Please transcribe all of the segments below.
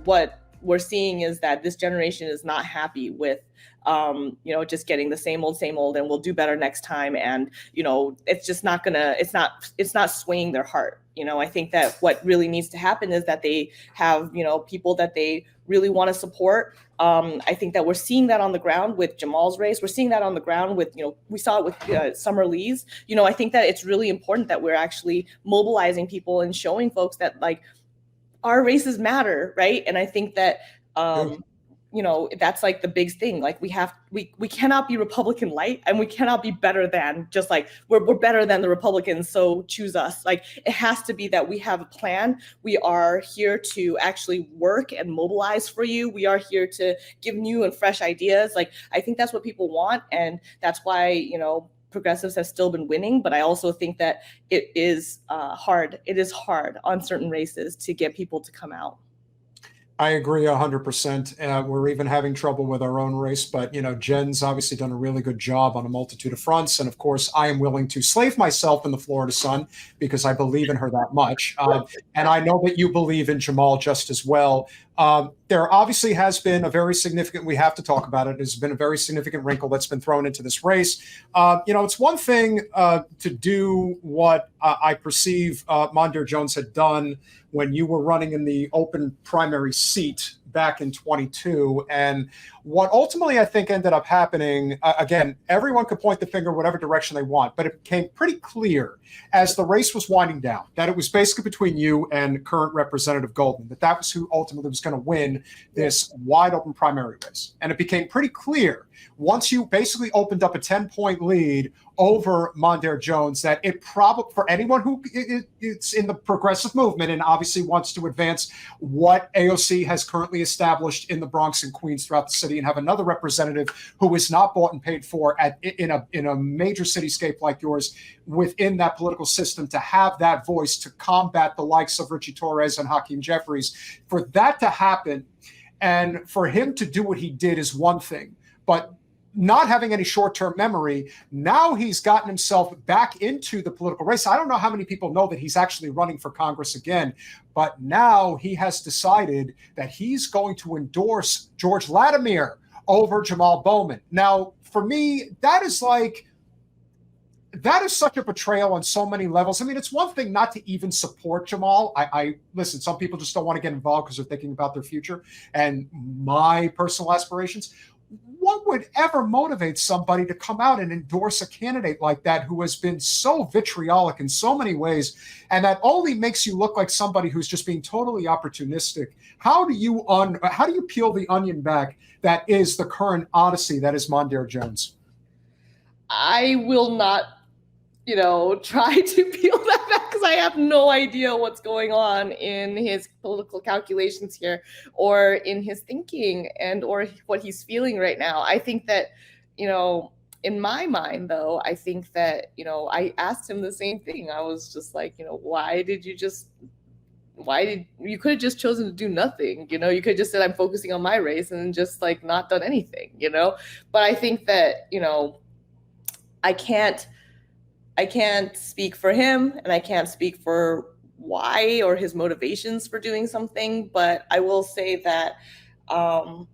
what we're seeing is that this generation is not happy with just getting the same old, and we'll do better next time. And, it's just not gonna, it's not swaying their heart. I think that what really needs to happen is that they have, people that they really want to support. I think that we're seeing that on the ground with Jamaal's race. We're seeing that on the ground with, we saw it with Summer Lee's. I think that it's really important that we're actually mobilizing people and showing folks that like our races matter, right? And I think that that's like the big thing. Like we cannot be Republican light, and we cannot be better than just like we're better than the Republicans, so choose us. Like it has to be that we have a plan. We are here to actually work and mobilize for you. We are here to give new and fresh ideas. Like I think that's what people want, and that's why progressives have still been winning. But I also think that it is hard. It is hard on certain races to get people to come out. I agree 100%. We're even having trouble with our own race, but Jen's obviously done a really good job on a multitude of fronts. And of course, I am willing to slave myself in the Florida sun because I believe in her that much. And I know that you believe in Jamaal just as well. There obviously has been a very significant, we have to talk about it, there's been a very significant wrinkle that's been thrown into this race. It's one thing to do what I perceive Mondaire Jones had done when you were running in the open primary seat back in 22. And what ultimately I think ended up happening, again, everyone could point the finger whatever direction they want, but it became pretty clear as the race was winding down that it was basically between you and current Representative Goldman, that was who ultimately was going to win this wide open primary race. And it became pretty clear once you basically opened up a 10-point lead over Mondaire Jones that it probably, for anyone who is in the progressive movement and obviously wants to advance what AOC has currently established in the Bronx and Queens throughout the city and have another representative who is not bought and paid for in a major cityscape like yours within that political system, to have that voice to combat the likes of Richie Torres and Hakeem Jeffries, for that to happen and for him to do what he did is one thing, but not having any short-term memory, now he's gotten himself back into the political race. I don't know how many people know that he's actually running for Congress again, but now he has decided that he's going to endorse George Latimer over Jamaal Bowman. Now, for me, that is such a betrayal on so many levels. I mean, it's one thing not to even support Jamaal. I listen, some people just don't want to get involved because they're thinking about their future and my personal aspirations. What would ever motivate somebody to come out and endorse a candidate like that who has been so vitriolic in so many ways, and that only makes you look like somebody who's just being totally opportunistic? How do you peel the onion back that is the current odyssey that is Mondaire Jones? I will not try to peel that back because I have no idea what's going on in his political calculations here or in his thinking or what he's feeling right now. I think that, in my mind, though, I think that, I asked him the same thing. I was just like, why did you could have just chosen to do nothing, you could have just said, I'm focusing on my race and just like not done anything, but I think that, I can't speak for him and I can't speak for why or his motivations for doing something. But I will say that, for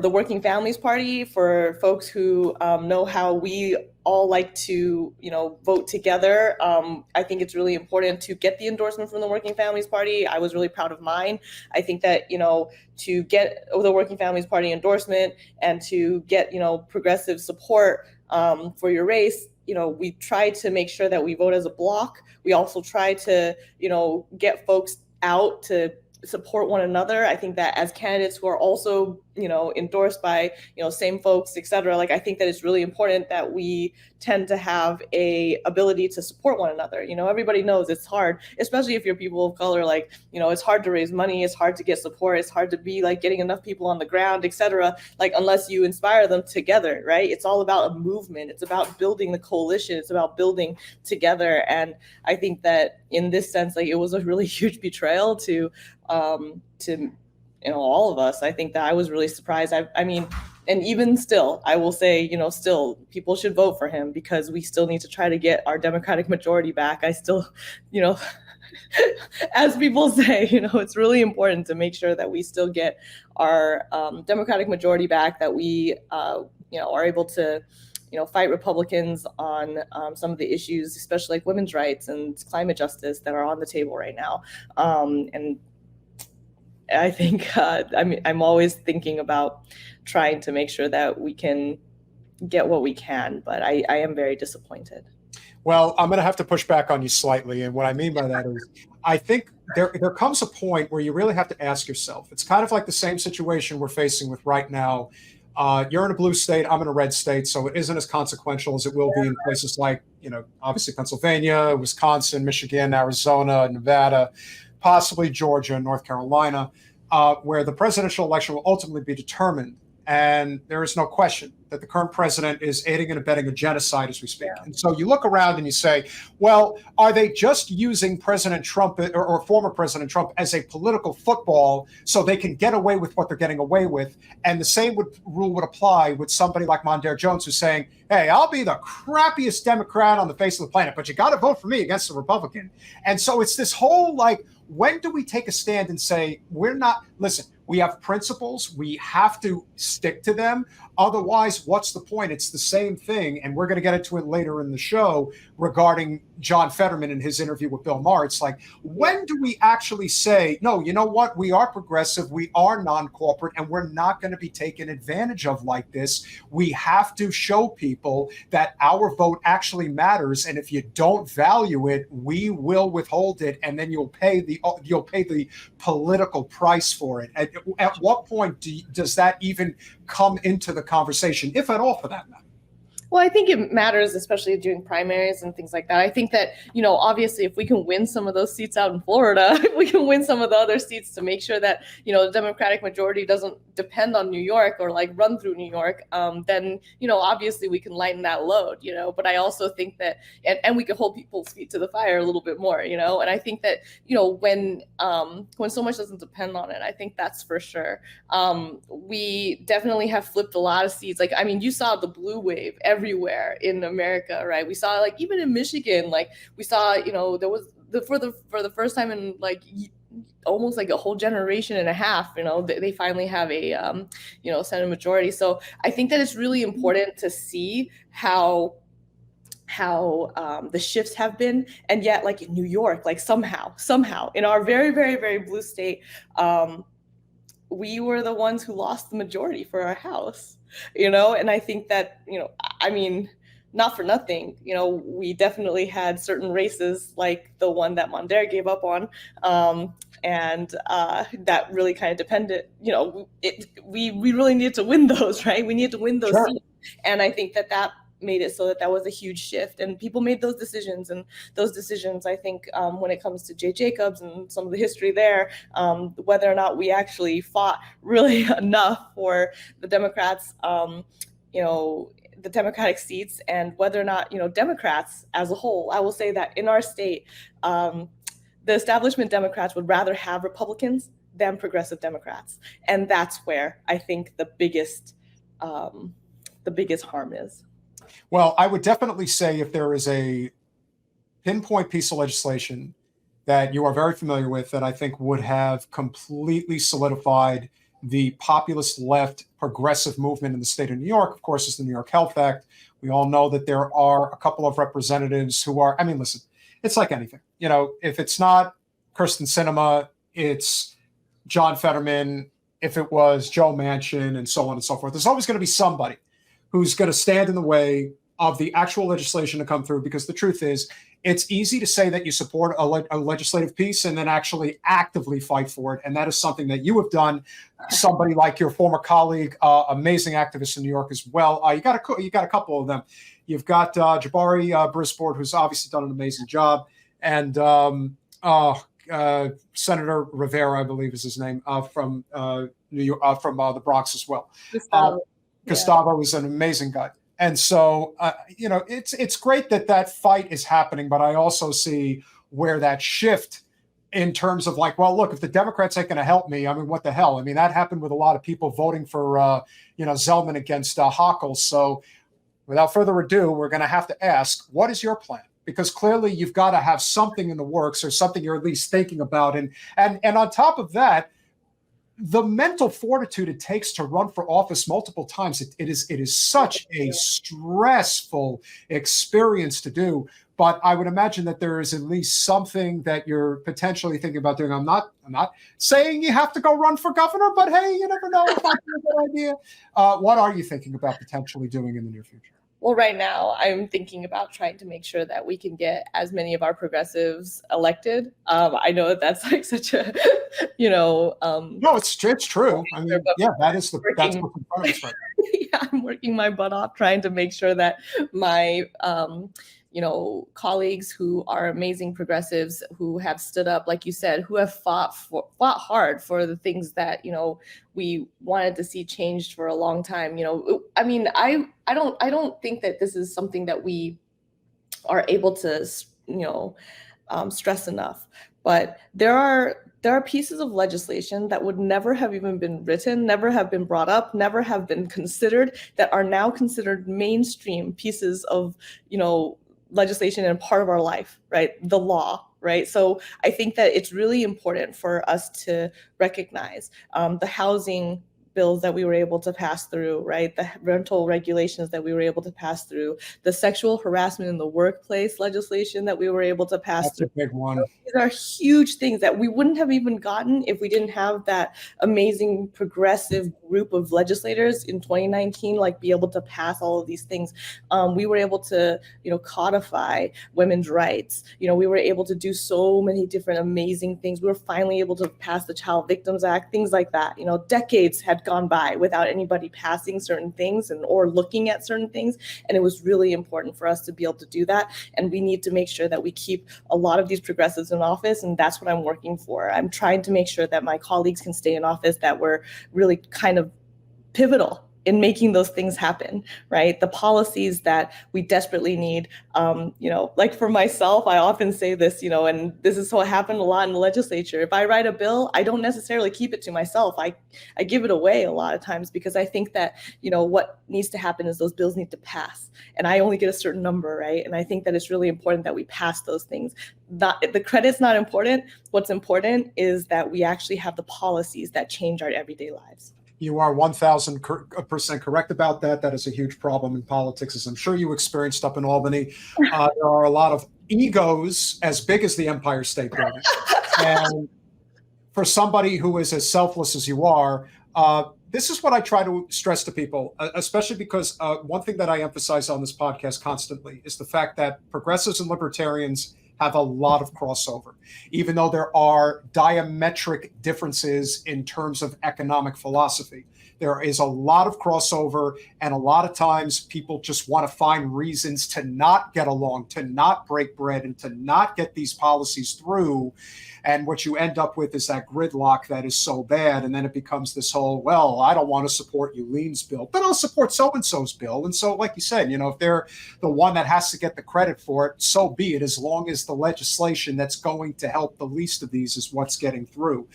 the Working Families Party, for folks who know how we all like to, vote together, I think it's really important to get the endorsement from the Working Families Party. I was really proud of mine. I think that, to get the Working Families Party endorsement and to get, progressive support for your race, we try to make sure that we vote as a block. We also try to, get folks out to support one another. I think that as candidates who are also, endorsed by, same folks, et cetera, like I think that it's really important that we tend to have a ability to support one another. Everybody knows it's hard, especially if you're people of color, like, it's hard to raise money, it's hard to get support, it's hard to be like getting enough people on the ground, et cetera, like unless you inspire them together, right? It's all about a movement. It's about building the coalition. It's about building together. And I think that in this sense, like it was a really huge betrayal to all of us. I think that I was really surprised. I mean, and even still, I will say, still people should vote for him because we still need to try to get our Democratic majority back. I still, you know, as people say, it's really important to make sure that we still get our Democratic majority back, that we, are able to, fight Republicans on some of the issues, especially like women's rights and climate justice that are on the table right now. And I think, I'm always thinking about trying to make sure that we can get what we can, but I am very disappointed. Well, I'm going to have to push back on you slightly. And what I mean by that is, I think there comes a point where you really have to ask yourself. It's kind of like the same situation we're facing with right now. You're in a blue state, I'm in a red state, so it isn't as consequential as it will be in places like, obviously Pennsylvania, Wisconsin, Michigan, Arizona, Nevada, possibly Georgia and North Carolina, where the presidential election will ultimately be determined. And there is no question that the current president is aiding and abetting a genocide as we speak. Yeah. And so you look around and you say, well, are they just using President Trump or former President Trump as a political football so they can get away with what they're getting away with? And the same rule would apply with somebody like Mondaire Jones, who's saying, hey, I'll be the crappiest Democrat on the face of the planet, but you got to vote for me against the Republican. And so it's this whole, like, when do we take a stand and say, we're not, listen, we have principles. We have to stick to them. Otherwise, what's the point? It's the same thing. And we're going to get into it later in the show regarding John Fetterman and his interview with Bill Maher. It's like, when do we actually say, no, you know what? We are progressive. We are non-corporate, and we're not going to be taken advantage of like this. We have to show people that our vote actually matters. And if you don't value it, we will withhold it. And then you'll pay the political price for it. At what point does that even come into the conversation, if at all, for that matter? Well, I think it matters, especially during primaries and things like that. I think that, obviously, if we can win some of those seats out in Florida, if we can win some of the other seats to make sure that, the Democratic majority doesn't depend on New York or like run through New York, then, obviously we can lighten that load, But I also think that, and we can hold people's feet to the fire a little bit more, And I think that, when so much doesn't depend on it, I think that's for sure. We definitely have flipped a lot of seats. Like, I mean, you saw the blue wave everywhere in America, right? We saw, like, even in Michigan, like we saw, there was for the first time in like almost like a whole generation and a half, they finally have a Senate majority. So I think that it's really important to see how the shifts have been, and yet, like in New York, like somehow in our very, very, very blue state, we were the ones who lost the majority for our House, and I think that, I mean, not for nothing, we definitely had certain races like the one that Mondaire gave up on, and that really kind of depended, we really needed to win those, right? We needed to win those Sure. seats, and I think that made it so that was a huge shift, and people made those decisions. And those decisions, I think, when it comes to Jay Jacobs and some of the history there, whether or not we actually fought really enough for the Democrats, the Democratic seats, and whether or not, Democrats as a whole, I will say that in our state, the establishment Democrats would rather have Republicans than progressive Democrats. And that's where I think the biggest harm is. Well, I would definitely say if there is a pinpoint piece of legislation that you are very familiar with that I think would have completely solidified the populist left progressive movement in the state of New York, of course, is the New York Health Act. We all know that there are a couple of representatives who are, I mean, listen, it's like anything. If it's not Kirsten Sinema, it's John Fetterman. If it was Joe Manchin, and so on and so forth, there's always going to be somebody who's going to stand in the way of the actual legislation to come through, because the truth is, it's easy to say that you support a legislative piece and then actually actively fight for it. And that is something that you have done. Somebody like your former colleague, amazing activist in New York as well. You got a couple of them. You've got Jabari Brisport, who's obviously done an amazing job. And Senator Rivera, I believe is his name, from New York, from the Bronx as well. Gustavo is an amazing guy. And so, it's great that fight is happening, but I also see where that shift in terms of like, well, look, if the Democrats ain't going to help me, I mean, what the hell? I mean, that happened with a lot of people voting for, Zellman against Hochul. So without further ado, we're going to have to ask, what is your plan? Because clearly you've got to have something in the works or something you're at least thinking about. And on top of that, the mental fortitude it takes to run for office multiple times, it is such a stressful experience to do. But I would imagine that there is at least something that you're potentially thinking about doing. I'm not saying you have to go run for governor, but hey, you never know. It might be a good idea. What are you thinking about potentially doing in the near future? Well, right now, I'm thinking about trying to make sure that we can get as many of our progressives elected. I know that that's like such a, No, it's true. I mean, yeah, that's what's in front of us right now. Yeah, I'm working my butt off trying to make sure that my colleagues who are amazing progressives who have stood up, like you said, who have fought hard for the things that, we wanted to see changed for a long time. I mean, I don't think that this is something that we are able to, stress enough. But there are pieces of legislation that would never have even been written, never have been brought up, never have been considered, that are now considered mainstream pieces of, legislation and part of our life, right? The law, right? So I think that it's really important for us to recognize the housing bills that we were able to pass through, right? The rental regulations that we were able to pass through, the sexual harassment in the workplace legislation that we were able to pass That's through. a big one. These are huge things that we wouldn't have even gotten if we didn't have that amazing progressive group of legislators in 2019, like be able to pass all of these things. We were able to, codify women's rights. We were able to do so many different amazing things. We were finally able to pass the Child Victims Act, things like that. Decades had gone by without anybody passing certain things or looking at certain things. And it was really important for us to be able to do that. And we need to make sure that we keep a lot of these progressives in office. And that's what I'm working for. I'm trying to make sure that my colleagues can stay in office, that we're really kind of pivotal in making those things happen, right? The policies that we desperately need, like for myself, I often say this, and this is what happened a lot in the legislature. If I write a bill, I don't necessarily keep it to myself. I give it away a lot of times because I think that, what needs to happen is those bills need to pass. And I only get a certain number, right? And I think that it's really important that we pass those things. The credit's not important. What's important is that we actually have the policies that change our everyday lives. You are 1,000% correct about that. That is a huge problem in politics, as I'm sure you experienced up in Albany. There are a lot of egos as big as the Empire State Building. And for somebody who is as selfless as you are, this is what I try to stress to people, especially because one thing that I emphasize on this podcast constantly is the fact that progressives and libertarians have a lot of crossover, even though there are diametric differences in terms of economic philosophy. There is a lot of crossover, and a lot of times people just want to find reasons to not get along, to not break bread, and to not get these policies through. And what you end up with is that gridlock that is so bad. And then it becomes this whole, well, I don't want to support Yuh-Line's bill, but I'll support so-and-so's bill. And so, like you said, if they're the one that has to get the credit for it, so be it, as long as the legislation that's going to help the least of these is what's getting through.